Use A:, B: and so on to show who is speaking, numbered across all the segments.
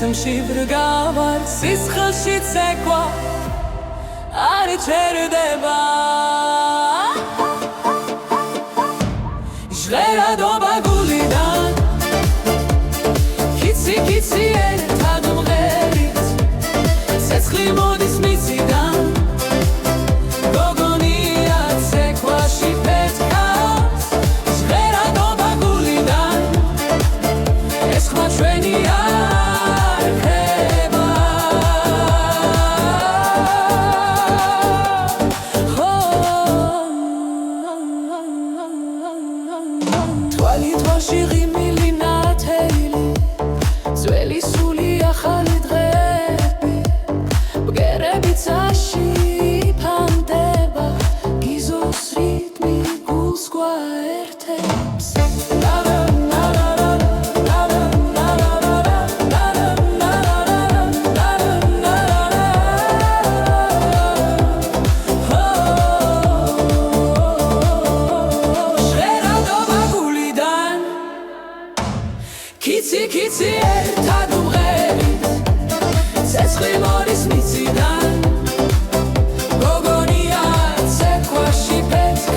A: რიტმში ბრგავარ სისხლში ცეკვა არ იჩერდება ჟღერადობა გულიდან კიცი კიცი ერთად მღერით ცეცხლი მოდის მიწიდან გოგონია ცეკვაში ფეთქავს ჟღერადობა გულიდან ეს ხმა ჩვენია კიცი ერთად მღერით ცეცხლი მოდის მიწიდან გოგონია ცეკვაში ფეთქავს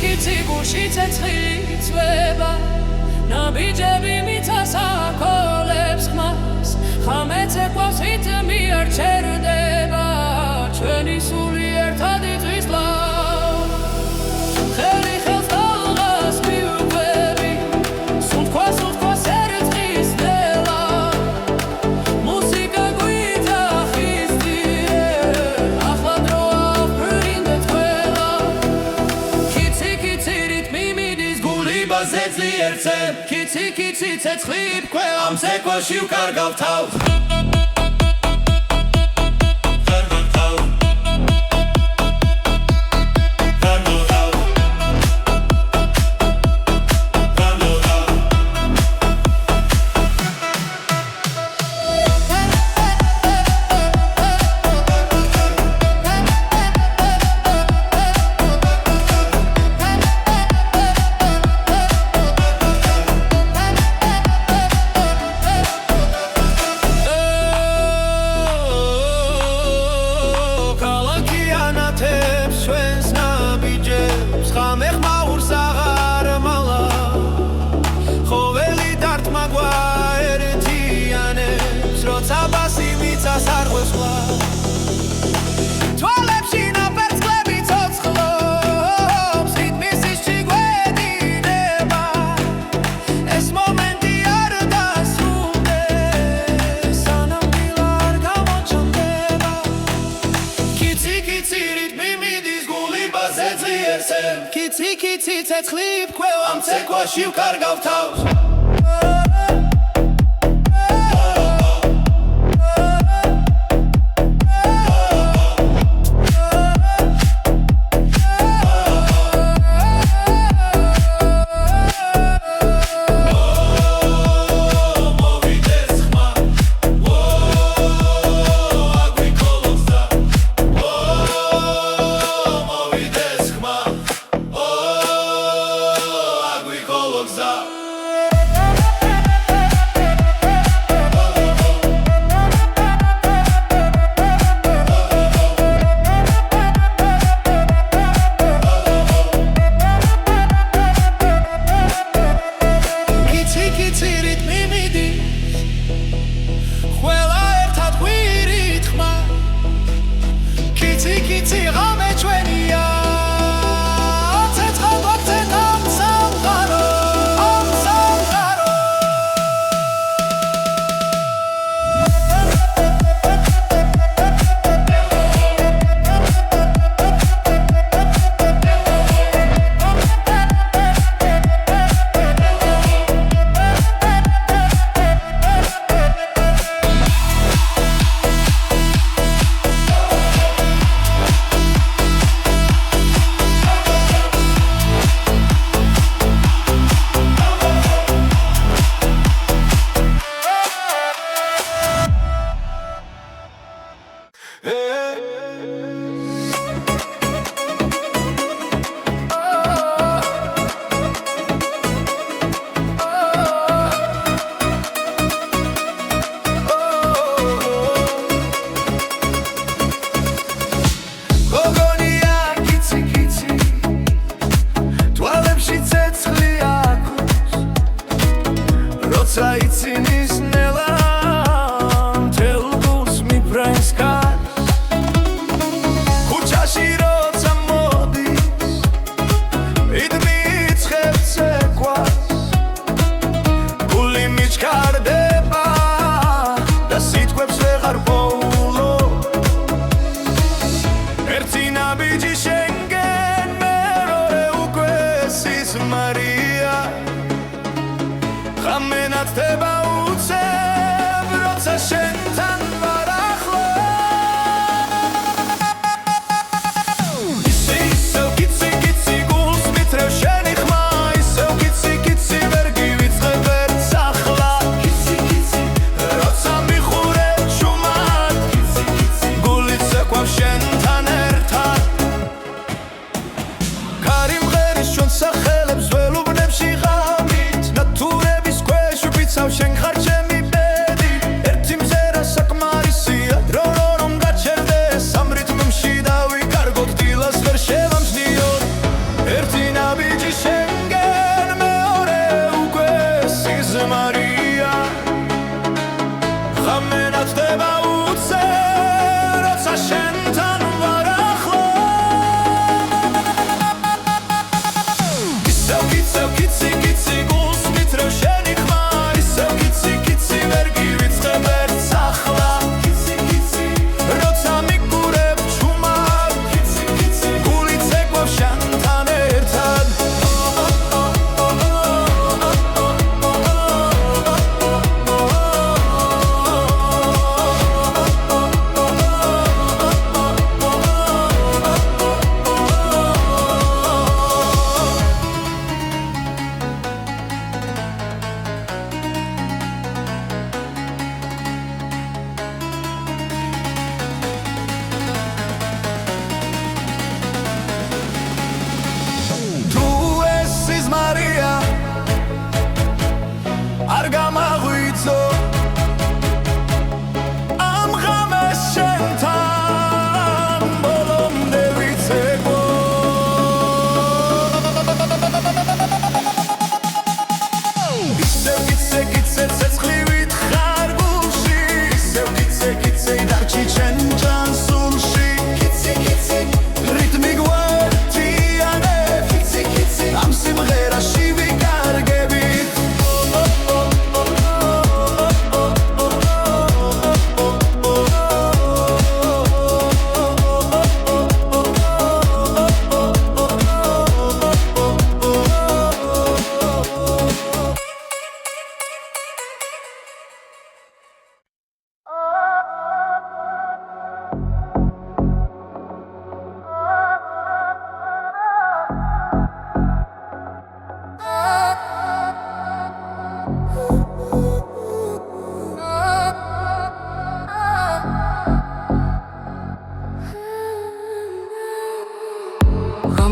A: კიცი გულში ცეცხლი წვება ნაბიჯები მიწას აკოლებს ხმას ხამე ცეკვავს რიტმი არ ჩერდება ჩვენი სული ერთად იწვის ლავს ხელი ხელს დაღას მიუყვები სუნთქვა ერწყის ნელა მუსიკა გვიძახისდიე ახლა დროა ვფრინდეთ ყველა ზეძლიერცე კიცი ცეცხლი ფქვევა ამ ცეკვაში ვკარგავ თავს წერსემ კიცი ცეცხლი ფქვევა ამ ცეკვაში ვკარგავ თავს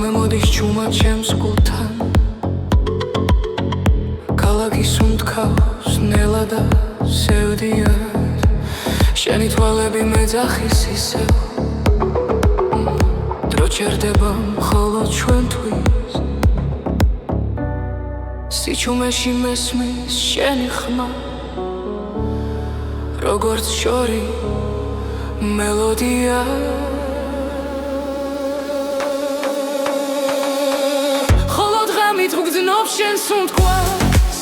B: ღამე მოდის ჭუმა ჩემს გულთან ქალაქის უმთქავს ნელა და სევდიან შენი თვალები მეძახის ისევ დრო ჩერდება მხოლოდ ჩვენთვის სიჩუმეში მესმის შენი ხმა როგორც შორი მელოდია ხოლო დღამით ვგრძნობ შენს უთქვას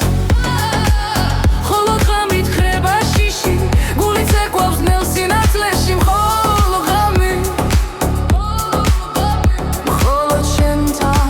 B: ხოლო დღამით ხრება შიში გული ცეკვავს ნელ სინათლეში მხოლო ღამით მხოლოდ შენთან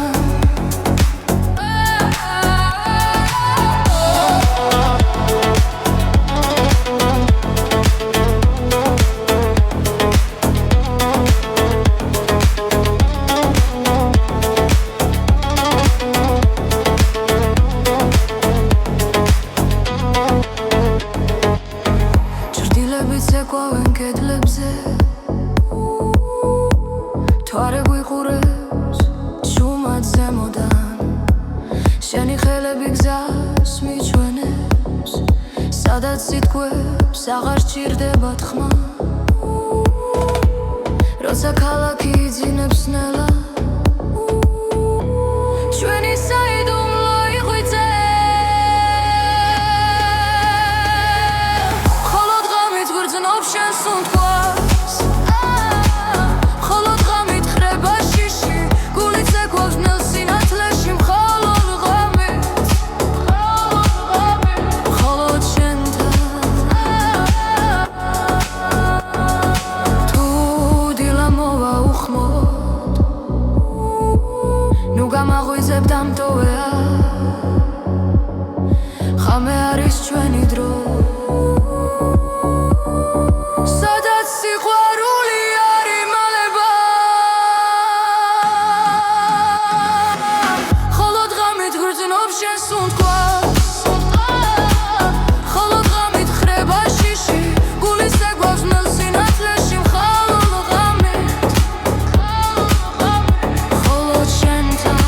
B: ცეკვავენ კედლებზე თვარე გვიყურებს ჭუმად ზემოდან შენი ხელები გზას მიჩვენებს სადაც სიტყვებს აღარ სჭირდება თქმა როცა ქალაქი იძინებს ნელა ჩვენი საიდუმლო იღვიძე გრძნობ შენს უთქვას ხოლო დღამით ხრება შიში გული ცეკვავს ნელ სინათლეში მხოლოდ ღამით მხოლოდ შენთან თუ დილა მოვა უხმოდ ნუ გამაღვიძებ დამტოვეა ღამე არის ჩვენი დრო სადაც სიყვარული არ იმალება ხოლო დღამით გრძნობ შენს უთქვას ხოლო დღამით ხრება შიში გული ცეკვავს ნელ სინათლეში მხოლოდ ღამით მხოლოდ შენთან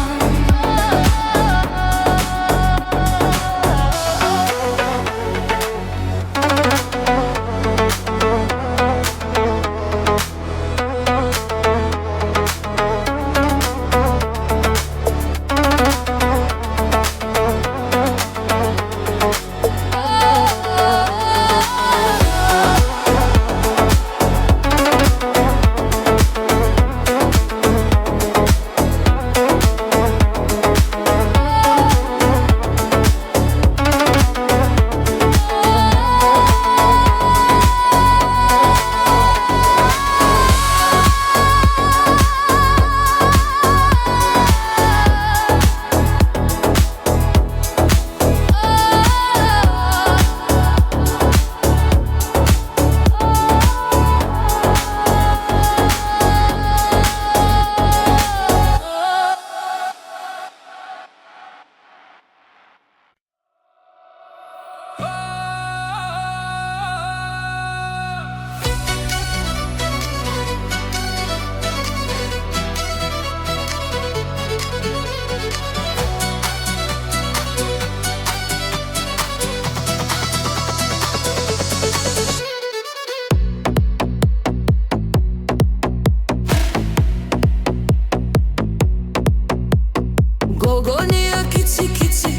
B: გოგონია კიცი კიცი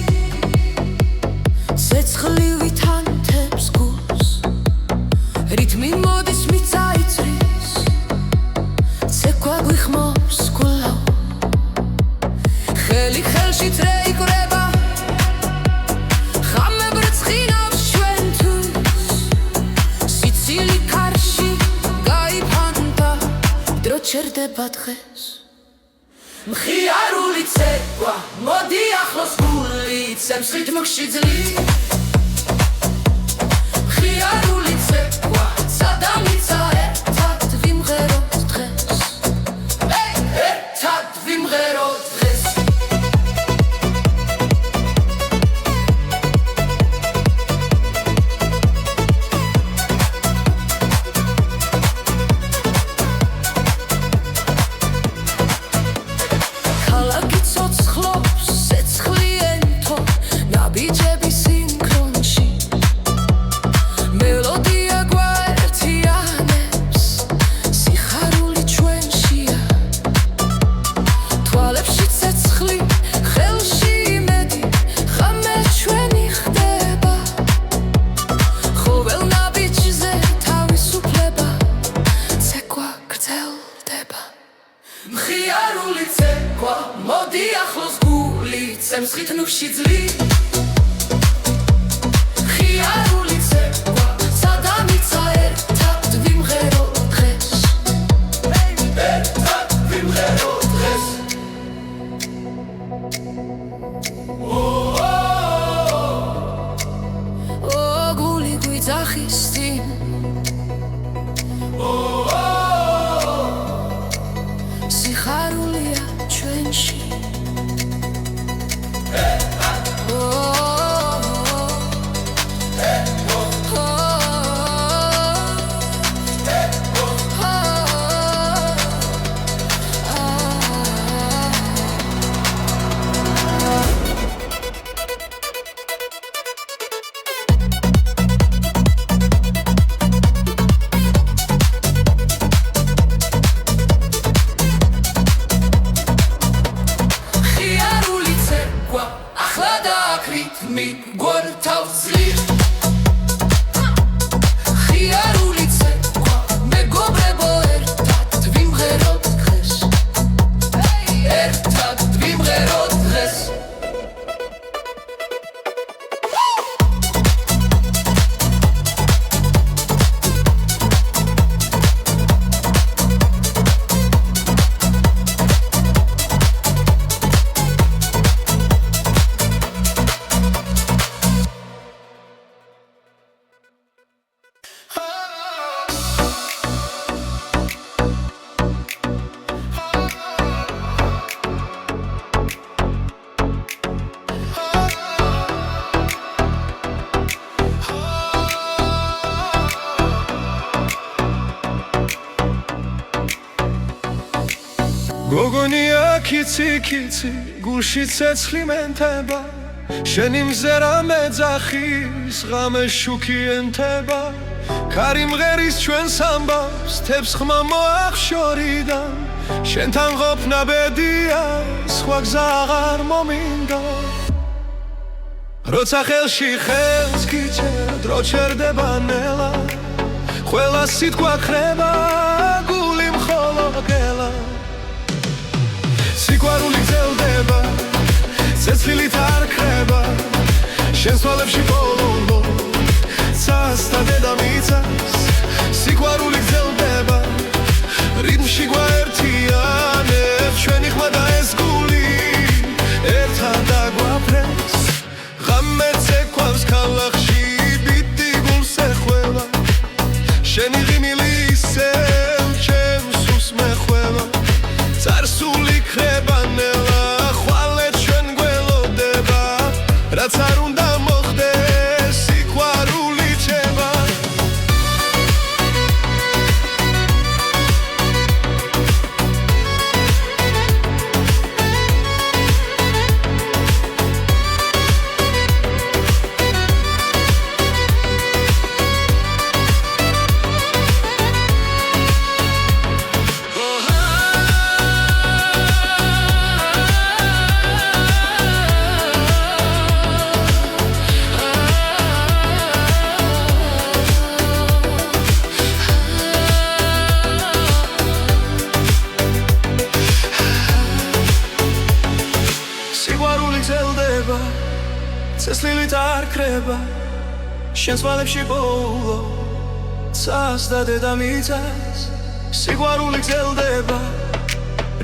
B: ცეცხლივი თანთებს გულს რითმი მოდის მიწაიწრის ცეკვა გვიხმობს გულავ ხელი ხელში წრეიკრება ღამე ბრწყინავს ჩვენთვის სიცილი კარში გაიფანტა დრო ჩერდება დღეს მხიარული ცეკვა მოდი ახლოს გული ცემს რითმში ძლივ მხიარული ცეკვა სადამიცა ერთად ვიმღეროთ დღეს ერთად ვიმღეროთ დღეს ხვდება
A: მხიარული ცეკვა მოდი ახლოს გული წემს ხითნუში ძლი მხიარული ცეკვა სადამიცა ერთად ვიმღერო დღეს ერთად ვიმღერო დღეს
B: გული გვიძახის წინ სიხარულია ჩვენში
A: რითმი გვართავს ძლიერს მხიარული ცეკვა მეგობრებო ერთად ვიმღეროთ დღეს ერთად ვიმღეროთ დღეს
C: გოგონია კიცი კიცი გულში ცეცხლი მენთება შენი მზერა მეძახის ღამე შუქი ენთება ქარი მღერის ჩვენს ამბავს თებს ხმა მოახშორიდან შენთან ყოფნა ბედია სხვა გზა აღარ მომინდა როცა ხელში ხელს გიჩერ დრო ჩერდება ნელა ყველა სიტყვა ხრება გული მხოლოდ გელა სიყვარული გრძელდება, ცეცხლით არ ქრება შენს თვალებში ბოლო ცას და დედამიწას სიყვარული გრძელდება რიტმში გვაერთიანებს ჩვენი ხმა და ეს გული ერთად დაგვაფრენს ღამე ცეკვავს ქალაქში ბიტი გულს ეხველა შენი ღიმილი ისევ ჩემს სულს მეხვევა წარსული ხრება ნელა ხვალე ჩვენ გველოდება რაც არ უნდა მოხდეს სიყვარული ჩება ცეცხლით არ ქრება შენს თვალებში ბოლო ცას და დედამიწას სიყვარული გრძელდება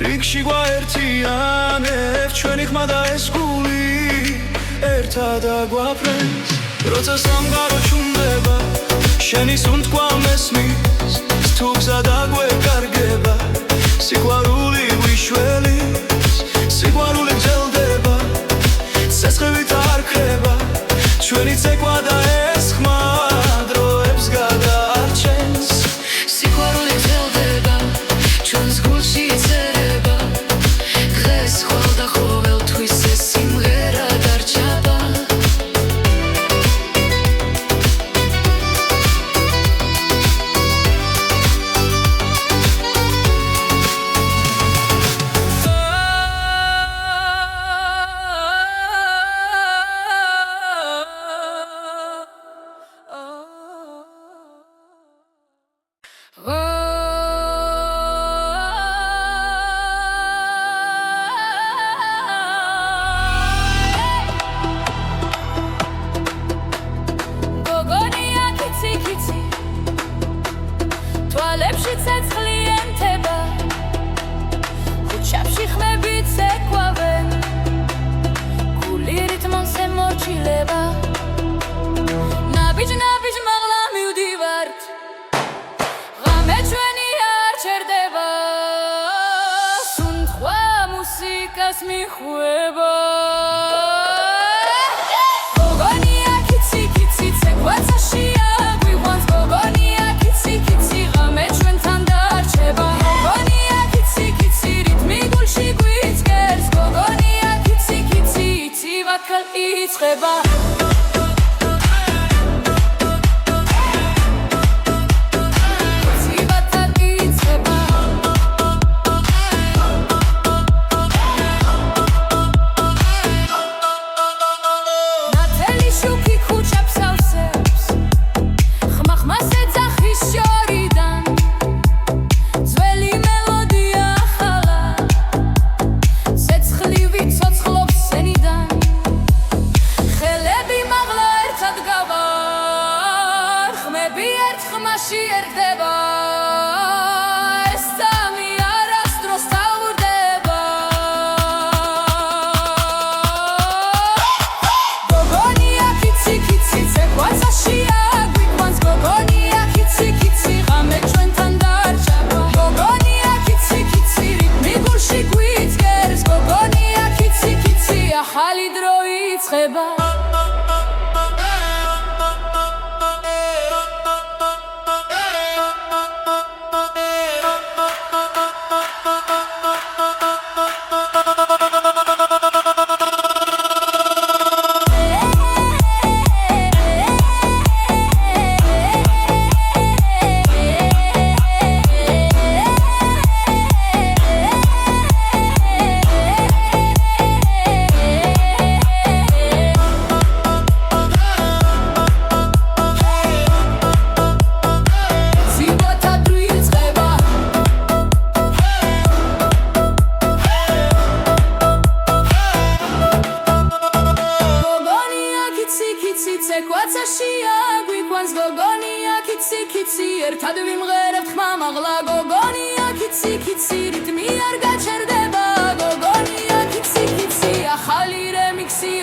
C: რიგში გვაერთიანებს ჩვენი ხმა და ეს გული ერთად დაგვაფრენს როცა სამყარო ჩუმდება შენი სუნთქვა მესმის თუ გზა დაგვეკარგება სიყვარული ვიშველის სიყვარული გრძელდება ცეცხლით არ ქრება ჩვენი ცეკვა და ეს ხმა დროებს გადაარჩენს
B: სიყვარული გრძელდება ჩვენს გულში იწერება დღეს ხვალ და ყოველთვის ეს სიმღერა დარჩება მიხვება გოგონია კიცი კიცი ცეკვაცაშია გვიყვანს გოგონია კიცი კიცი ღამე ჩვენთან დარჩება გოგონია კიცი კიცი რითმი გულში გვიწყერს გოგონია კიცი კიცი იცივად იწყება შიერდება ეს სამი არასდროს თავდება გოგონია კიცი კიცი ცეკვაცაშია გვიყვანს გოგონია კიცი კიცი ღამე ჩვენთან დარჩება გოგონია კიცი კიცი რითმი გულში გვიწყერს გოგონია კიცი კიცი ახალი დრო იწყება ცეკვაცაშია გვიყვანს გოგონია კიცი კიცი ერთად ვიმღერებთ ხმამაღლა გოგონია კიცი კიცი რითმი არ გაჩერდება გოგონია კიცი კიცი ახალი რემიქსი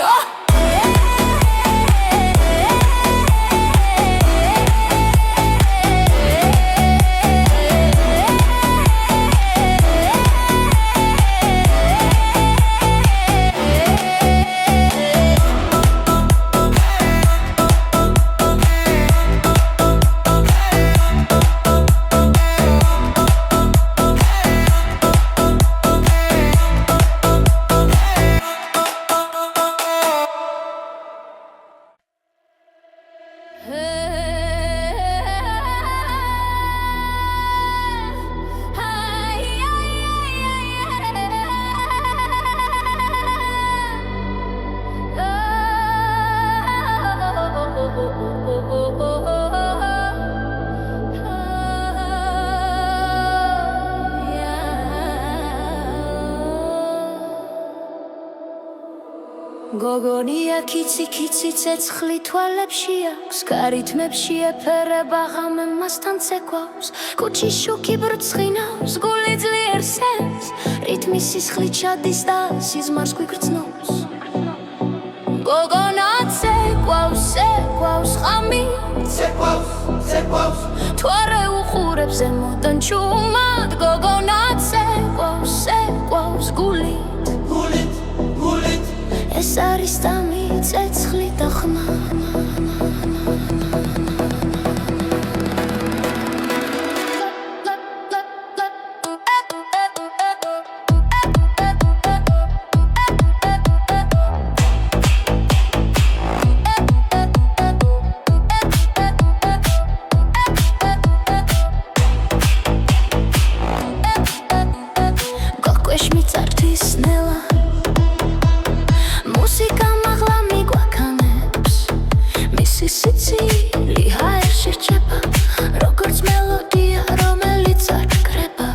B: გოგონია კიცი კიცი ცეცხლი თვალებში აქვს გარითმებში ეფერება ღამე მასთან ცეკვავს კუჩის შუქი ბრწყინავს გული ძლიერ სენს რითმი სისხლით ჩადის და სიზმარს გვიგრძნობს გოგონა ცეკვავს ცეკვავს ღამი ცეკვავს თვარე უყურებს ზემოდან ჩუმად გოგონა ცეკვავს ცეკვავს გულით ეს არის დამი ცეცხლი და ხმა გოკვეშ მიწართვის ნელა მუსიკა მაღლა მიგვაქანებს მისი სიცილი ჰაერში რჩება როგორც მელოდია რომელიც არ კრება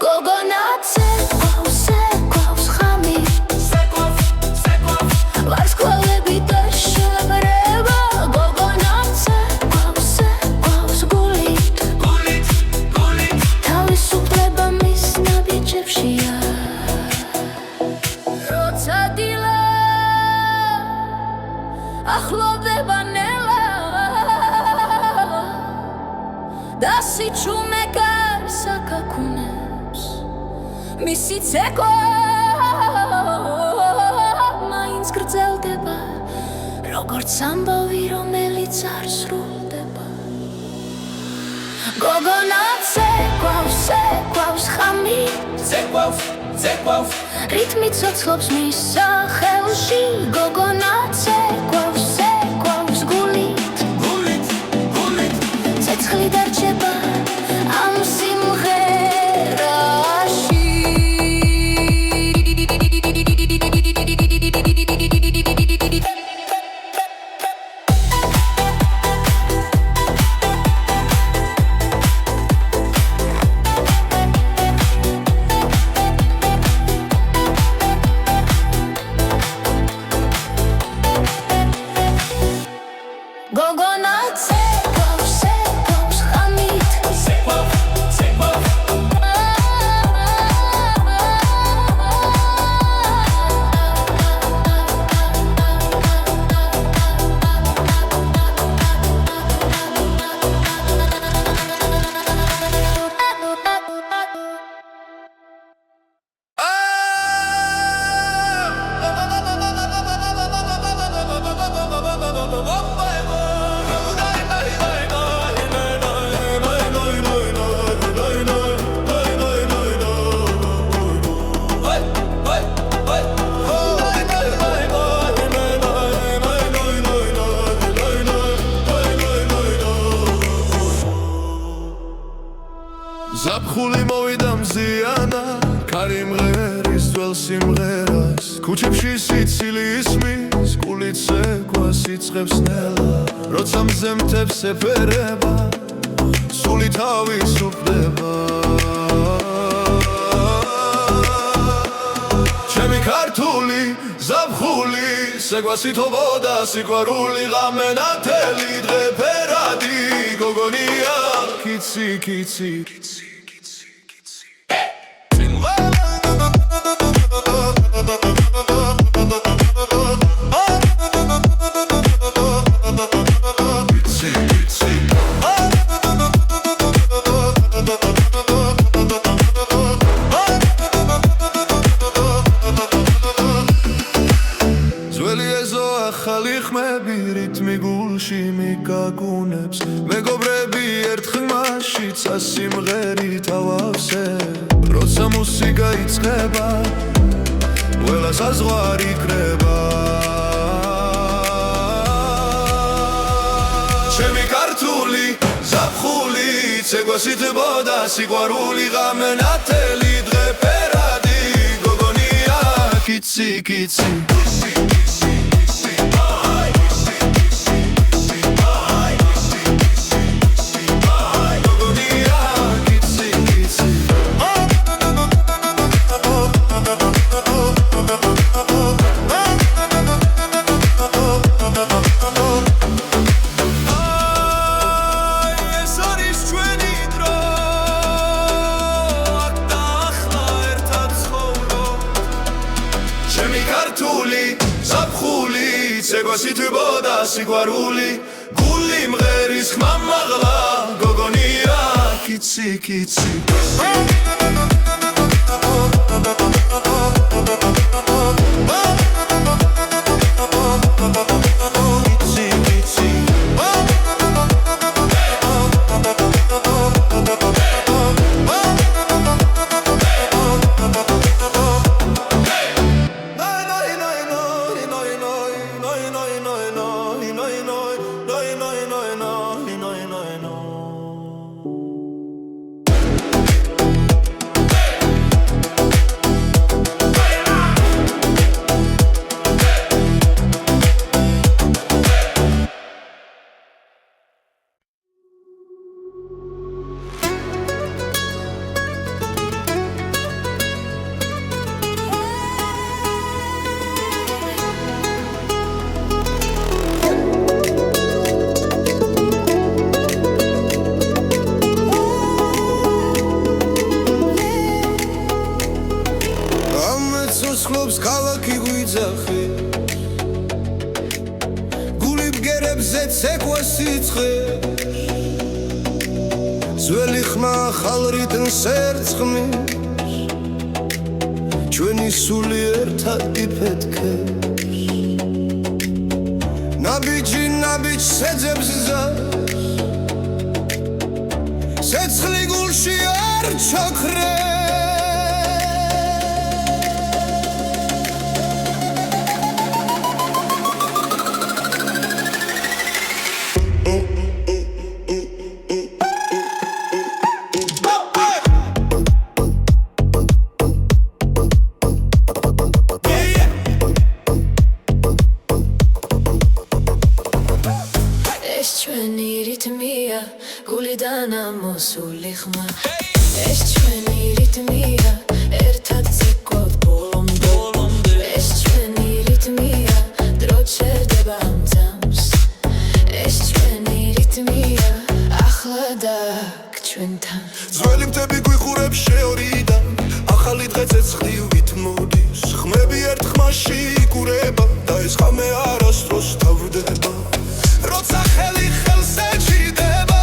B: გოგონა ცეკვავს ცეკვავს ღამი ვარსკვლავები და შევრება გოგონა ცეკვავს ცეკვავს გულით თავისუფლება მის ნაბიჯებშია და სიჩუმე გასაკაკუნებს მისი ცეკვა მაინც გრძელდება როგორც ამბავი რომელიც არ სრულდება გოგონა ცეკვავს ხამით
A: ცეკვავს
B: რითმი ცოცხლობს მის სახელში გოგონა ცეკვავს გულით ცეცხლი დარჩება ამ სიმღერაში გოგონა ცეკვავს ხამით
C: ზაფხული მოვიდა მზიანა ქარი მღერის ძველ სიმღერას ქუჩებში სიცილი ისმის გულით ცეკვას იწყებს ნელა როცა მზემთებს ეფერება სული თავისუფლდება ჩემი ქართული ზაფხული ცეკვას ითხოვოდა სიყვარული ღამენათელი დღე ფერადი გოგონია კიცი ახალი ხმები რითმი გულში მიგაგუნებს მეგობრები ერთ ხმაშიც ასიმღერით ავავსებ როცა მუსიკა იწყება ყველა საზღვარი კრება ჩემი ქართული ზაფხული ცეკვას ითხოვდა სიყვარული ღამენათელი დღე ფერადი გოგონია კიცი ცეკვას ითხოვდა სიყვარული გული მღერის ხმა მაღლა გოგონია კიცი ცოცხლობს ქალაქი გვიძახი გული ბგერებზე ცეკვას იწყე ძველი ხმა ხალრიდან სერწყმის ჩვენი სული ერთად იფეთქებს ნაბიჯი ნაბიჯს ეძებს ზარს ცეცხლი გულში არ ჩაქრებს
B: გულიდან ამოსული ხმა ეს ჩვენი რიტმია ერთად ცეკვავთ ბოლომდე ეს ჩვენი რიტმია დრო ჩერდება ამ ძამს ეს ჩვენი რიტმია ახლა დაგ ჩვენთან
C: ძველი მთები გვიხურებს შეორიდან ახალი დღე ცეცხლივით მოდის ხმები ერთ ხმაში იკურება და ეს ხამე არასდროს თავდება როცა ხელი ხელს ეჭიდება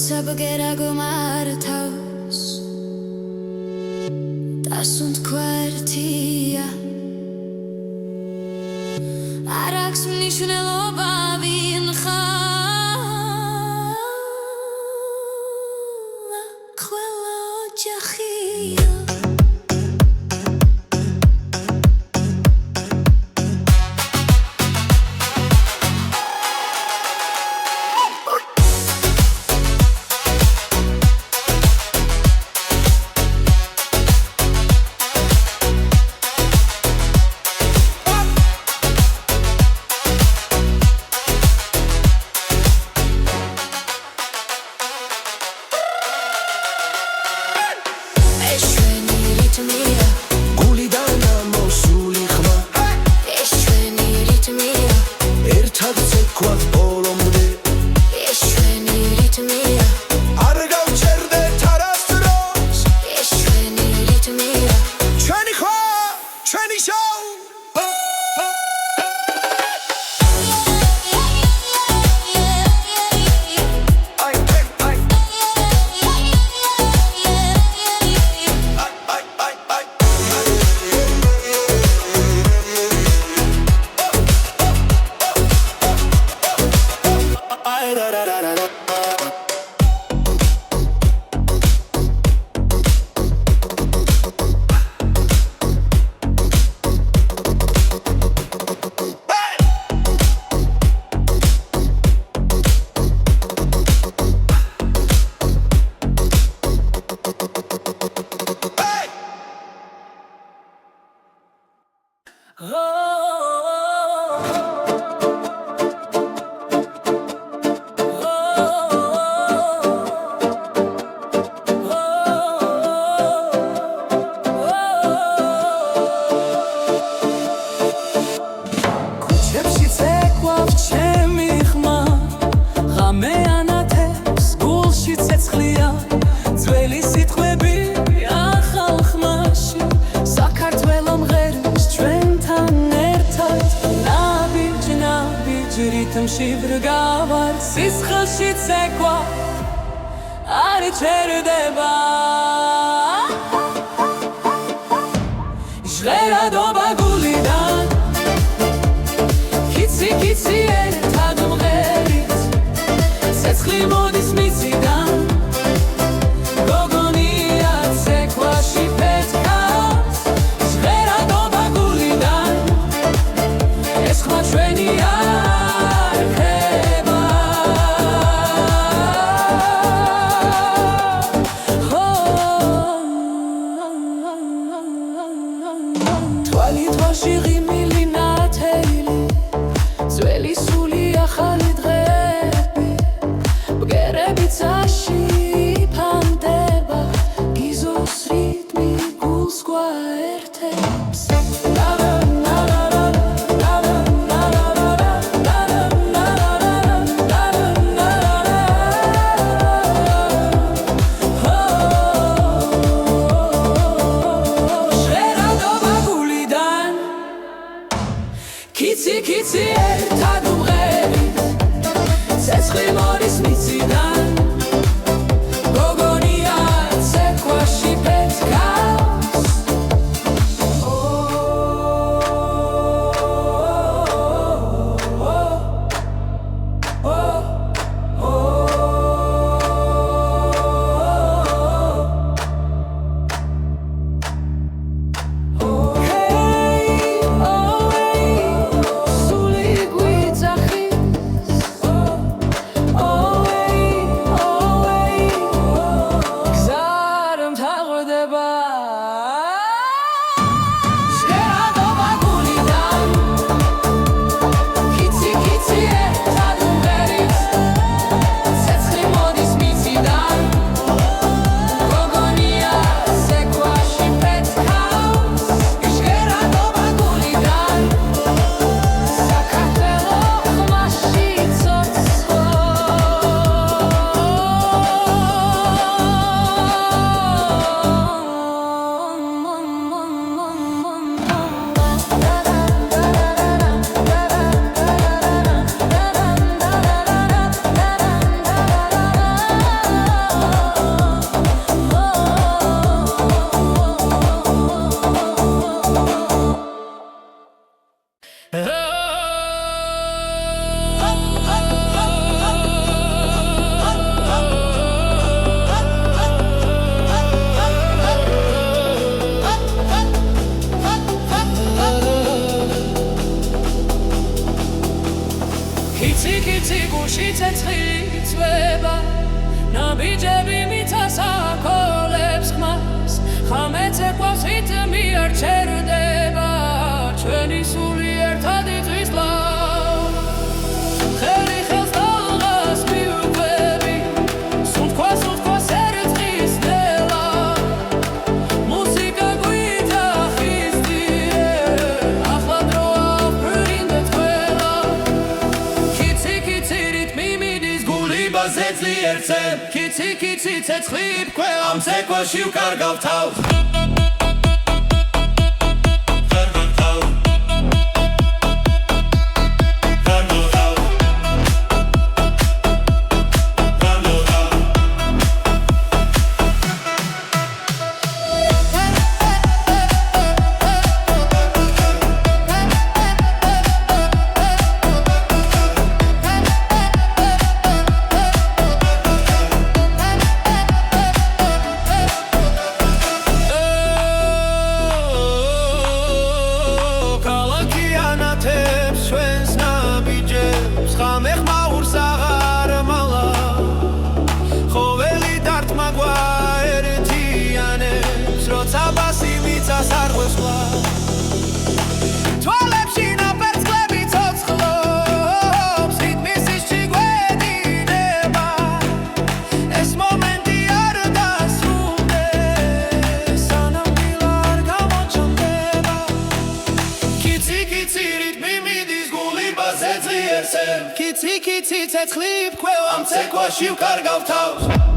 B: როცა ბგერა გმართავს დასუნთ ქვერტია არ აქვს მნიშვნელობა ვინ ხარ ყველა ოჯახია რიტმში ბრგავარ სისხლში ცეკვა არ ჩერდება ჟღერადობა გულიდან კიცი კიცი ერთად მღერით ცეცხლი მოდის მიწიდან გოგონია ცეკვაში ფეთქავს ჟღერადობა გულიდან თვალი თვალში ღიმილი ნათელი ძველი სული ახალი დღეები ბგერები წაში ფანდება გიზოს რიტმი გულს გვაერთებს Kitsi ერთად უმღერით ცეცხლი მოდის მიწიდან გოგონია ცეკვაში პეთქავს Kitsi გულში ცეცხლი წვება ნაბიჯები მიწას აკოლებს ხმას ხამე ცეკვავს რიტმი არ ჩერდება ჩვენი სული ერთად იწვის ლავს ხელი ხელს დაღას მიუყვები სუნთქვა სერწყის ნელა მუსიკა გვიძახის ძიე ახლა დროა ვფრინდეთ ყველა Kitsi ცეცხლი ფქვევა ამ ცეკვაში ვკარგავ თავს Kitsi ცეცხლი ფქვევა ამ ცეკვაში ვკარგავ თავს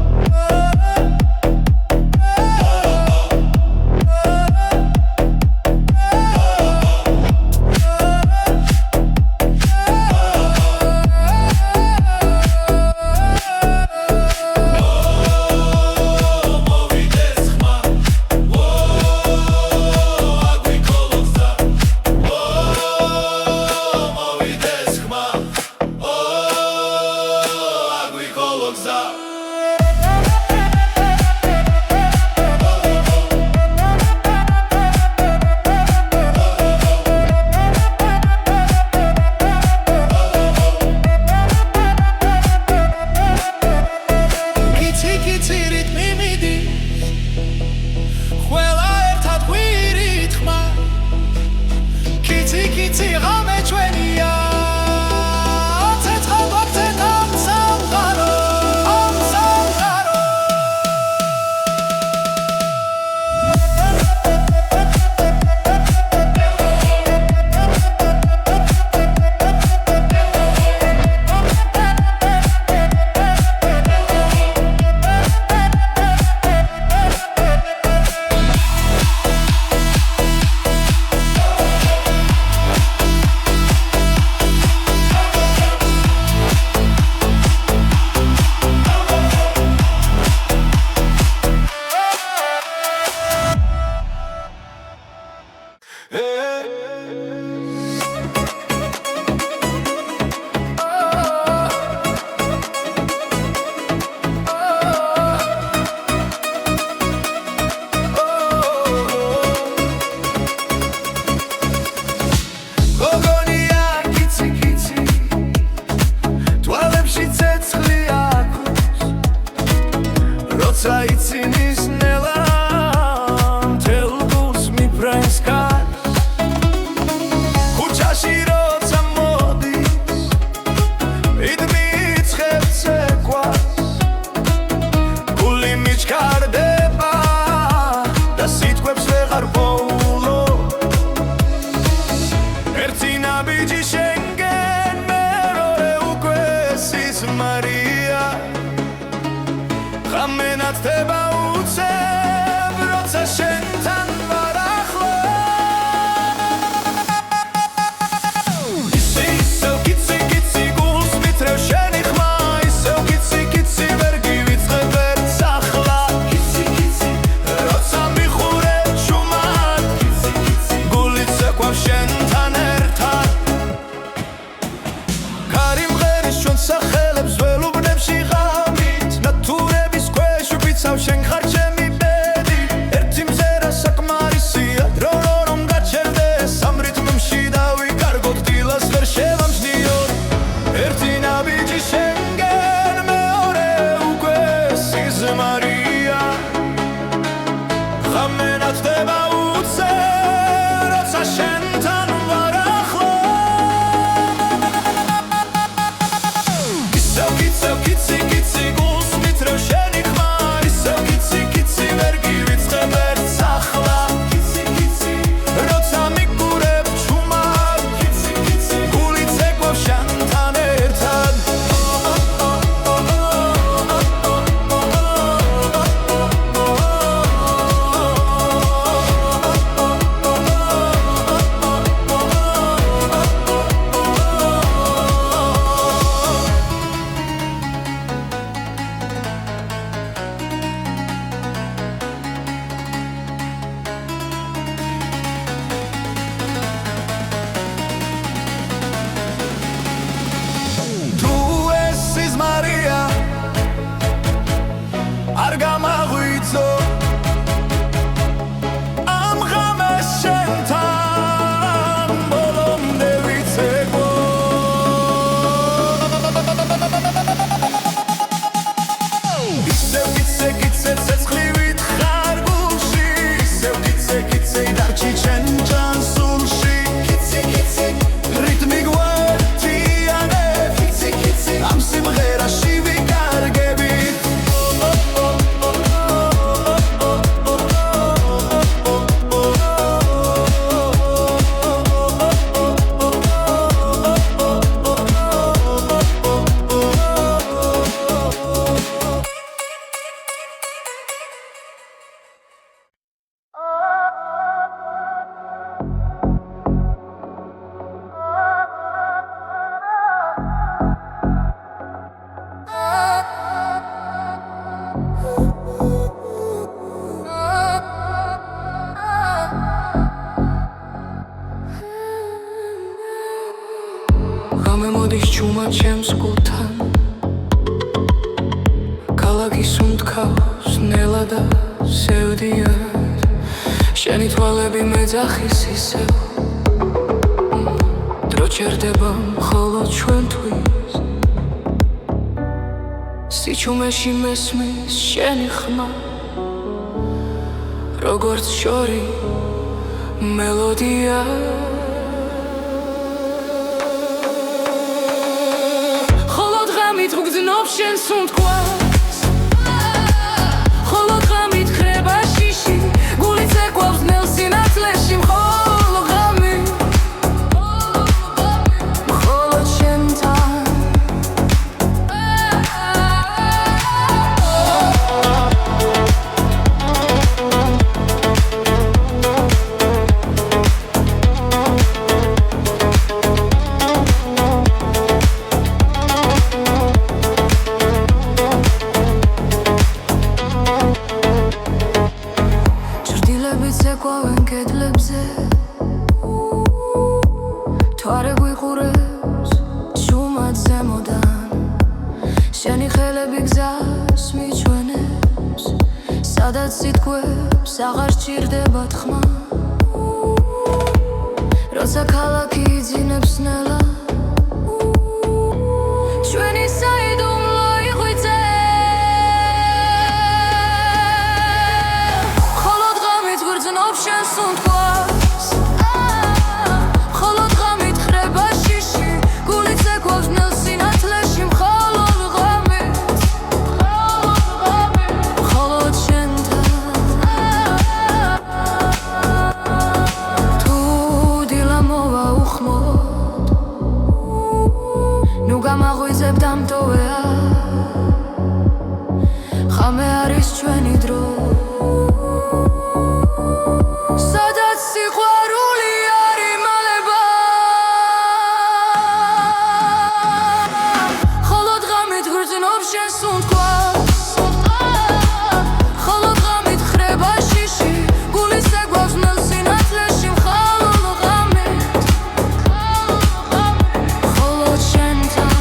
C: Za
B: ხამე მოდის ჩუმად ჩემს გულთან ქალაქის უმთქავს ნელა და სევდიან შენი თვალები მეძახის ისევ დრო ჩერდება მხოლოდ ჩვენთვის სიჩუმეში მესმის შენი ხმა როგორც შორი მელოდია холод ღამით გგზნობს შენს უთქვას холод ღამით ხრება შიში გული წეკვავს ნელ სინათლეში მხოლოდ ღამით მხოლოდ შენთან ცეკვავენ კედლებზე თვარე გვიყურებს ჩუმად ზემოდან შენი ხელები გზას მიჩვენებს სადაც სიტყვებს აღარ სჭირდება თქმა როცა ქალაქი იძინებს ნელა ჩვენი საიდუმლო იღვიძე გრძნობს შენს უთქვას холод ღამით ხრება შიში გული წეკვავს ნელ სინათლეში მხოლოდ ღამით მხოლოდ შენთან თუ დილა მოვა უხმოდ ნუ გამაღვიძებ დამტოვეა ხამე არის ჩვენი დრო სადაც სიყვარული არ იმალება холод ღამით გრძნობს შენს უთქვას холод ღამით ხრება შიში გული წეკვავს ნელ სინათლეში მხოლოდ ღამით მხოლოდ შენთან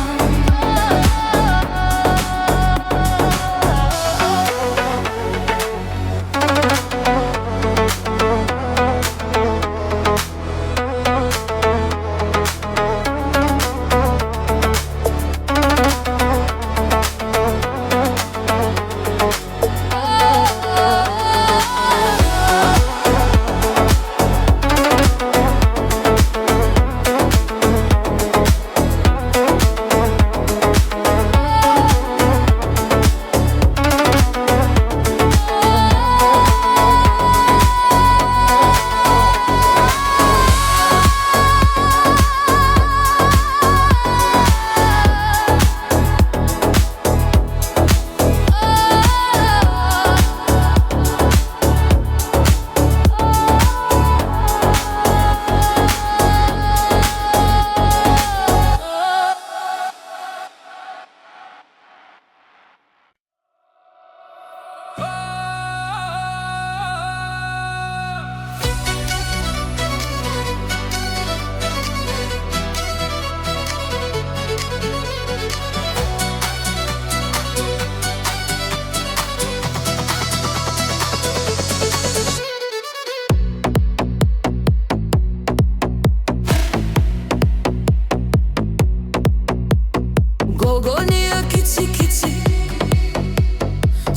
B: გოგონია კიცი კიცი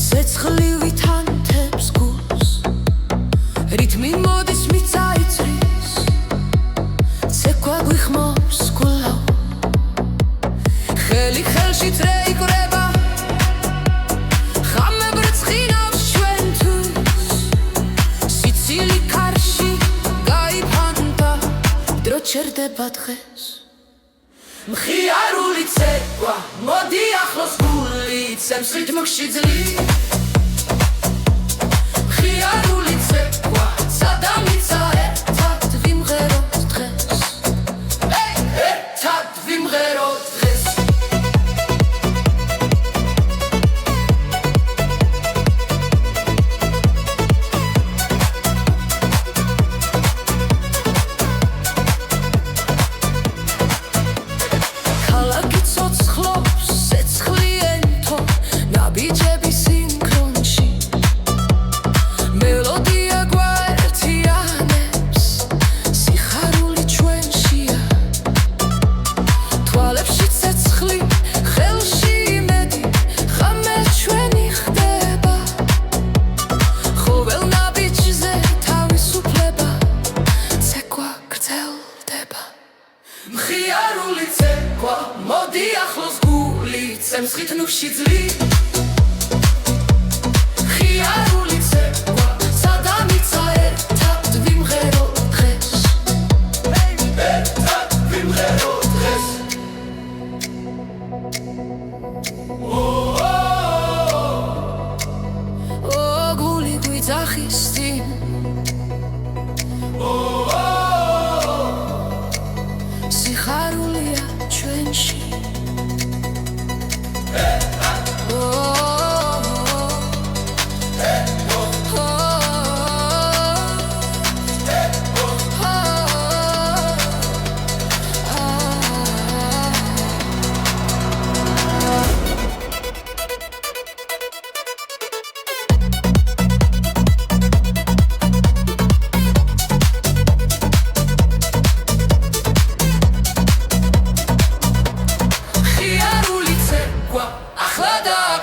B: ცეცხლივი თანთებს გულს რითმი მოდის მიწაიწრის ცეკვა გვიხმობს გულავ ხელი ხელში წრეიკრება ხამე ბრწყინავს ჩვენთვის სიცილი კარში გაიფანტა დრო ჩერდება დღეს მხიარული ცეკვა მოდი ახლოს გული ცემს რითმში ძლივ მხიარული ცეკვა სადამიცა ერთად ვიმღეროთ დღეს ერთად ვიმღეროთ დღეს მოდი ახლოს გული წემსხით ნუში ძლი ხიარული ცეკვა სადამიცა ერთად ვიმღერო დღეს ერთად ვიმღერო დღეს გული გვიძახისთინ სიხარულია ჩვენში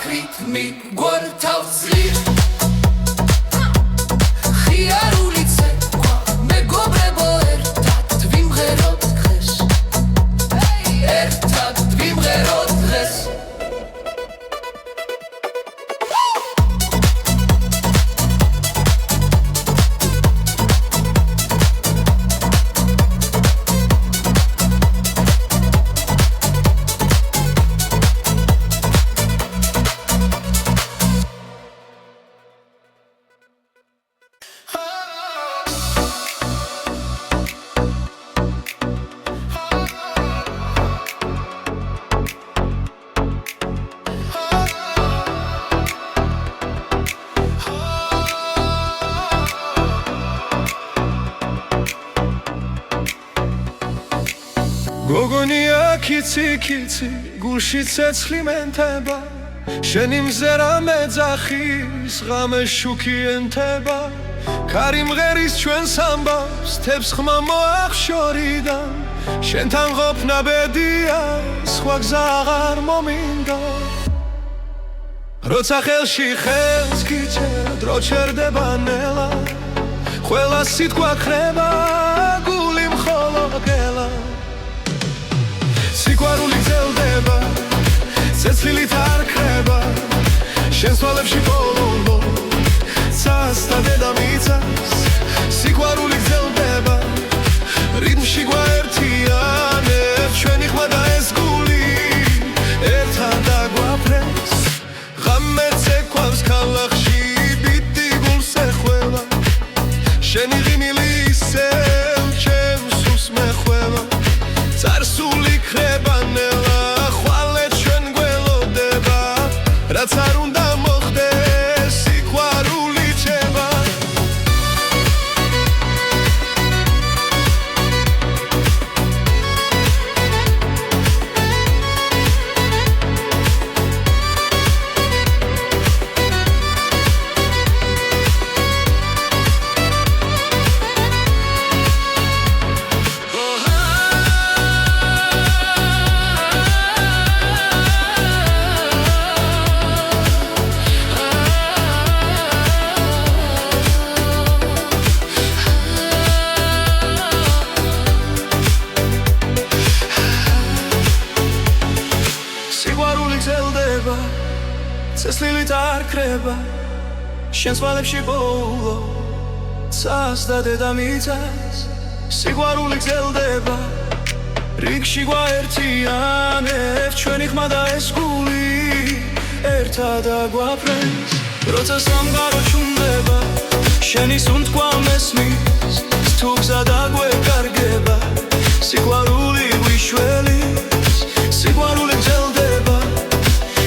B: რიტმი გვერდავს ძლიერს ხიარული ცეკვა მეგობრებო ერთად ვიმღეროთ დღეს ერთად ვიმღეროთ დღეს
C: გოგონია კიცი კიცი გულში ცეცხლი მენთება შენი მზერა მეძახის ღამე შუქი ენთება ქარი მღერის ჩვენს ამბავს თებს ხმა მოახშორიდან შენთან ყოფნა ბედია სხვა გზა აღარ მომინდა როცა ხელში ხელს გიჩერდ დრო ჩერდება ნელა ყველა სიტყვა ხრება გული მხოლოდ გელა სიყვარული გრძელდება ცეცხლით არ ქრება შენს თვალებში ბოლო ცას და დედამიწას სიყვარული გრძელდება რიტმში გვაერთიანებს ჩვენი ხმა და ეს გული ერთად აგვაფრენს ღამე ცეკვავს ქალაქში ბიტი გულს ეხველა შენი ღიმილი ისევ ჩემს სულს მეხვევა წარსული ქრება ნელა ხვალე ჩვენ გველოდება რაც არ უნდა მოხდეს სიყვარული ჩება ცეცხლით არ ქრება შენს თვალებში ბოლო ცას და დედამიწას სიყვარული გრძელდება რიგში გვაერთიანებს ჩვენი ხმა და ეს გული ერთად აგვაფრენს როცა სამყარო ჩუმდება შენი სუნთქვა მესმის თუ გზა დაგვეკარგება სიყვარული გვიშველის სიყვარული გრძელდება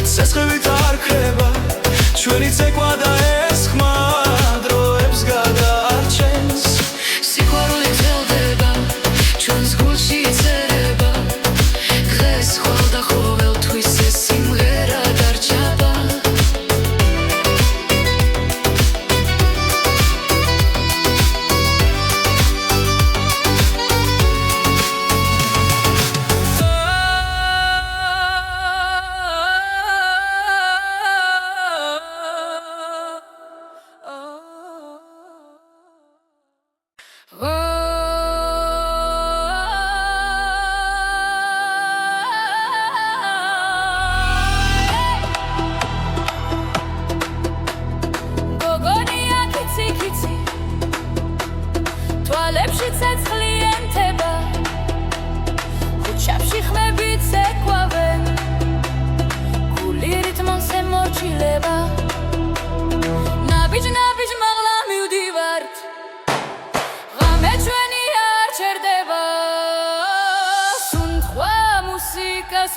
C: ცეცხლით არ ქრება ჩვენი ცეკვა და ეს ხმა დროებს გადაარჩენს
B: სიყვარული გრძელდება ჩვენს გულში წერება დღეს ხვალ და ყოველთვის ეს სიმღერა დარჩება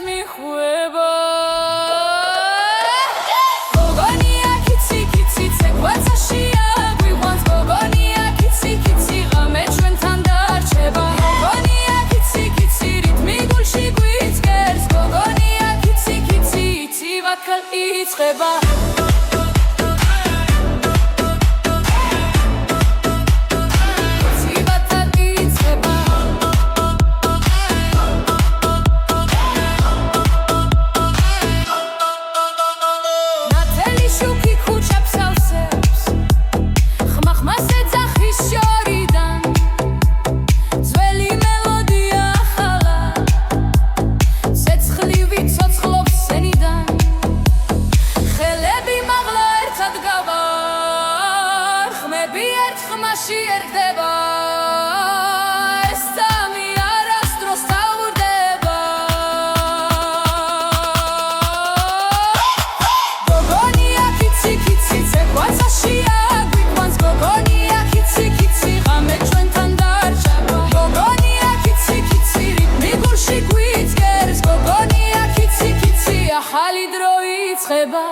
B: მიხვება გოგონია კიცი კიცი ცეკვაცაშია გვიყვანს გოგონია კიცი კიცი ღამე ჩვენთან დარჩება გოგონია კიცი კიცი რიტმი გულში გვიწყერს გოგონია კიცი კიცი იცი ვაკალ იწყება ახალი დრო იწყება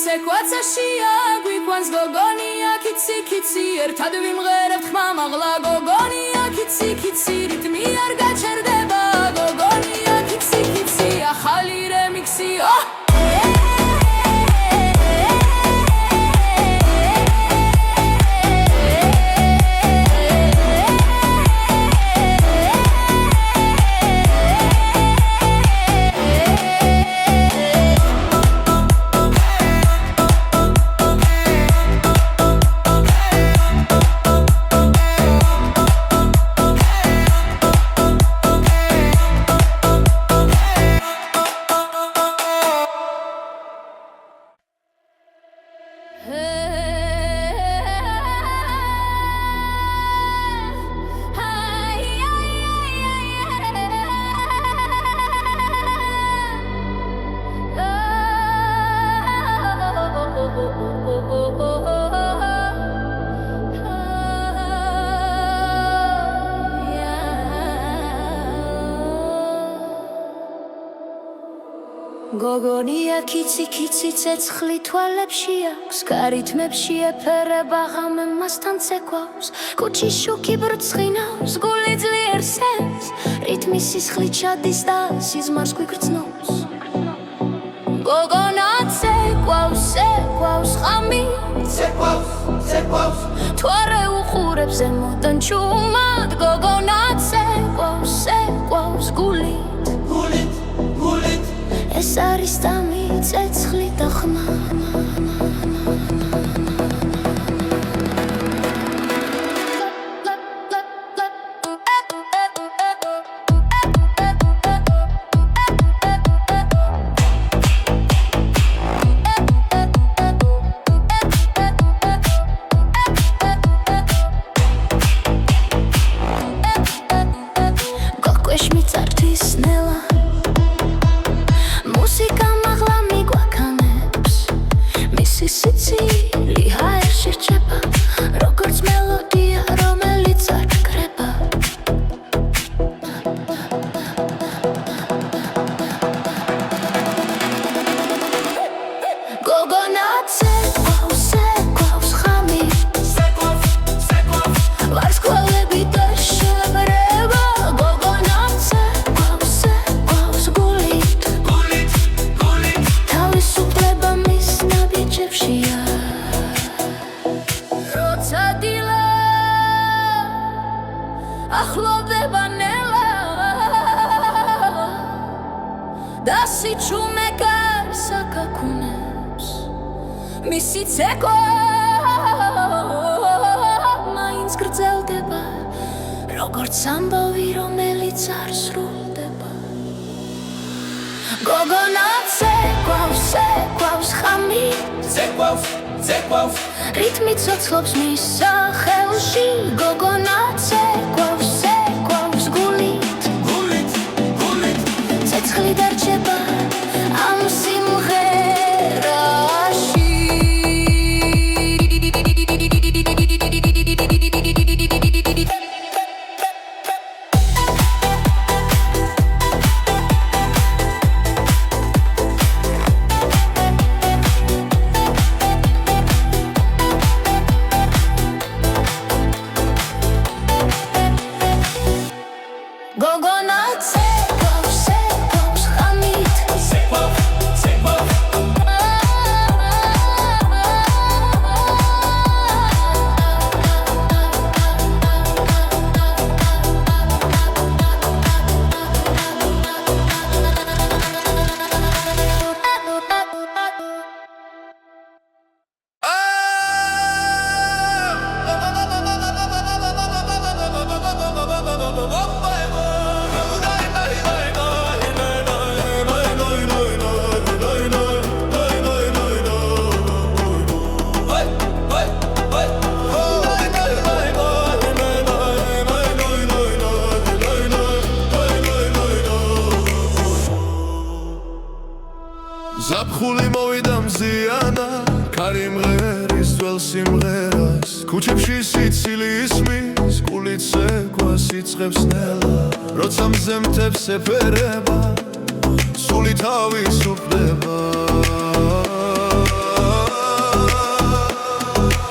B: ცეკვაცაშია გვიყვანს გოგონია კიცი კიცი ერთად ვიმღერებთ ხმამაღლა გოგონია კიცი კიცი რიტმი არ გაჩერდება გოგონია კიცი კიცი ახალი რემიქსი გოგონია კიცი კიცი ცეცხლი თვალებში აქვს გარითმებში ეფერება ღამე მასთან ცეკვავს კუჩის შუქი ბრწყინავს გული ძლიერ სენს რიტმი სისხლით ჩადის და სიზმარს გვიგრძნობს გოგონა ცეკვავს ცეკვავს ღამი ცეკვავს თუ არ უყურებს ზემოდან ჩუმად გოგონა ცეკვავს ცეკვავს გულით ეს არის დამი ცეცხლი და ხმა გოკვეშ მიწართვის ნელა მუსიკა მაღლა მიგვაქანებს მისი სიცილი ჰაერში რჩება როგორც მელოდია რომელიც არ კრება გოგონა ცეკვავს ცეკვავს ღამი ვარსკვლავები და შებრება გოგონა ცეკვავს ცეკვავს გულით თავისუფლება მის ნაბიჯებშია როცა დილა ახლოვდება ნელა რასი ჩუმეგარს აკაკუნებს მისი ცეკვა მაინც გრძელდება როგორც ამბავი რომელიც არ სრულდება გოგონა ცეკვავს ხამით
A: ცეკვავს
B: რითმი ცოცხლობს მის სახელში გოგონა ცეკვავს გულით ცეცხლი დარჩება ამ სიმღერაში გოგონა ცეკვავს ხამით
C: ზაფხული მოვიდა მზიანა ქარი მღერის ძველ სიმღერას ქუჩებში სიცილი ისმის გულით ცეკვას იწყებს ნელა როცა მზემთებს ეფერება სული თავისუფლდება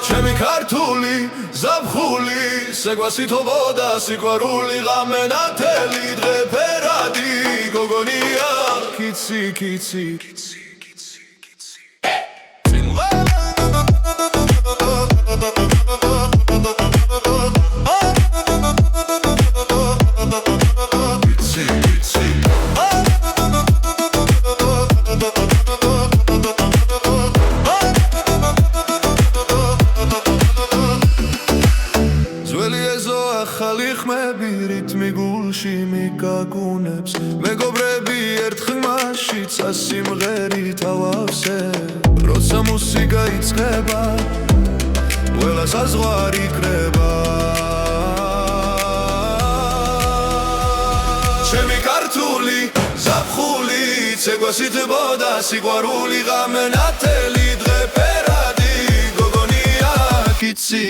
C: ჩემი ქართული ზაფხული ცეკვას ითხოვოდა სიყვარული ღამე ნათელი დღე ფერადი გოგონია კიცი ახალი ხმები რითმი გულში მიკაკუნებს მეგობრები ერთ ხმაში წასიმღერით ავავსებ როცა მუსიკა იწყება ყველა საზღვარი კრება ჩემი ქართული ზაფხული ცეკვას ითხოვდა სიყვარული ღამე ნათელი დღე ფერადი გოგონია კიცი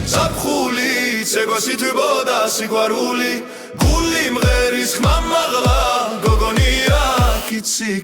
C: ზაფხული ცეკვას ითხოვდა სიყვარული გული მღერის ხმა მაღლა გოგონია კიცი